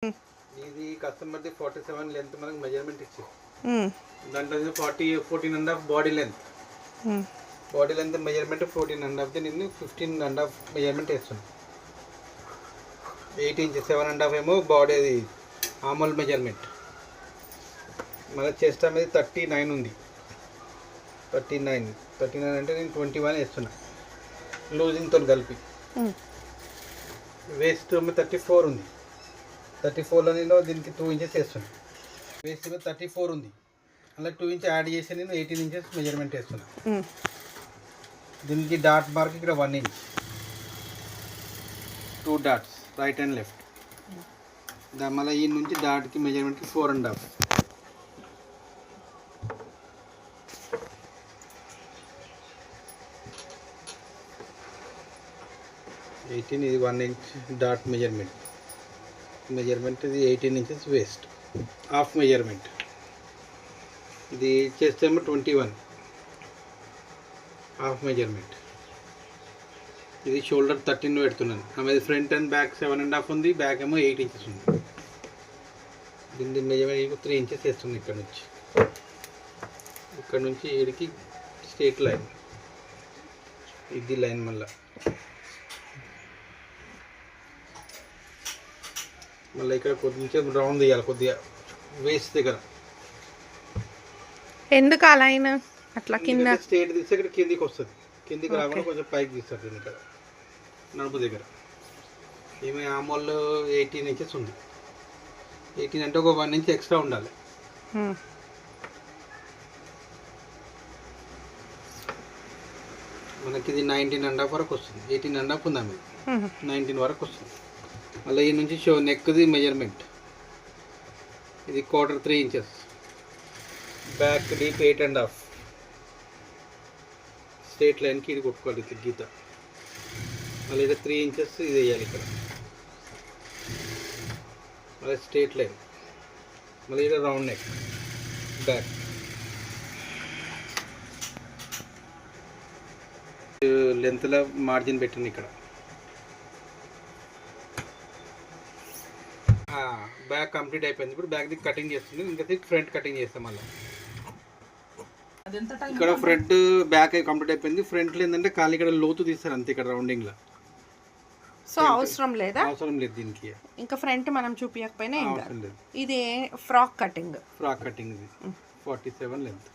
ఇది కస్టమర్ది 47 లెంత్ మనకు మెజర్మెంట్ ఇచ్చి దాంట్లో 14.5 బాడీ లెంత్ మెజర్మెంట్ 14.5 నిన్ను 15.5 మెజర్మెంట్ వేస్తున్నాను. 8 ఇంచెస్ 7.5 ఏమో బాడీ అది ఆమల్ మెజర్మెంట్. మన చెస్ట్ అనేది 39 ఉంది. 39 అంటే నేను 21 వేస్తున్నా లూజింగ్తో కలిపి. వేస్ట్ 34 ఉంది. 34లో నేను దీనికి 2 ఇంచెస్ వేస్తున్నాను. వేస్ట్ 34 ఉంది, అలా 2 ఇంచెస్ యాడ్ చేసి నేను 18 ఇంచెస్ మెజర్మెంట్ వేస్తున్నాను. దీనికి డాట్ మార్క్ ఇక్కడ 1 inch, 2 dots right and left. దాని మళ్ళీ ఈ నుంచి డాట్కి మెజర్మెంట్కి 4.5. 18 ఇది 1 ఇంచ్ డాట్ మెజర్మెంట్ ఇది 18 ఇంచెస్ వేస్ట్ హాఫ్ మెజర్మెంట్. ఇది చేస్తేమో 21 హాఫ్ మెజర్మెంట్. ఇది షోల్డర్ 13 పెడుతున్నాను. ఆమె ఫ్రంట్ అండ్ బ్యాక్ 7.5 ఉంది, బ్యాక్ ఏమో 8 ఇంచెస్ ఉంది. దీని మెజర్మెంట్ 3 ఇంచెస్ వేస్తుంది. ఇక్కడ నుంచి వీడికి స్ట్రేట్ లైన్, ఇది లైన్ మళ్ళీ ఇక్కడ కొంచెం రౌండ్ తీయాలి కొద్దిగా వేస్ట్ దగ్గర. ఎందుకు ఆ లైన్ అట్లా కింద స్ట్రేట్ తీస్తే ఇక్కడ కిందికి వస్తుంది, కిందికి రాకుండా కొంచెం పైకి తీస్తారు. దీని ఇక్కడ నడుపు దగ్గర ఏమి ఆమోల్ 18 ఇంచెస్ ఉంది. 18 అంటే ఒక 1 ఇంచ్ ఎక్స్ట్రా ఉండాలి. మనకి ఇది 19.5 వరకు వస్తుంది. 18.5 ఉందా మీరు 19 వరకు వస్తుంది. మళ్ళీ ఈ నుంచి నెక్ది మెజర్మెంట్ ఇది 3 ఇంచెస్, బ్యాక్ డీప్ 8.5. స్ట్రేట్ లైన్కి ఇది కొట్టుకోవాలి గీత. మళ్ళీ ఇక్కడ 3 ఇంచెస్ ఇది వేయాలి ఇక్కడ. మళ్ళీ స్ట్రేట్ లైన్, మళ్ళీ ఇక్కడ రౌండ్ నెక్ బ్యాక్. లెంత్లో మార్జిన్ పెట్టింది ఇక్కడ. బ్యాక్ కంప్లీట్ అయిపోయింది. ఇప్పుడు బ్యాక్ దిక్కు కటింగ్ చేస్తుంది. ఇంకా ఫ్రంట్ కటింగ్ చేస్తాం. మళ్ళీ ఇక్కడ ఫ్రంట్ బ్యాక్ కంప్లీట్ అయిపోయింది. ఫ్రంట్లో ఏంటంటే కాలు ఇక్కడ లోతు తీస్తారు అంతే, ఇక్కడ రౌండింగ్లో. సో అవసరం లేదు దీనికి. ఇంకా ఫ్రంట్ మనం చూపించకపోయినా ఇది ఫ్రాక్ కటింగ్. ఇది 47 లెంత్.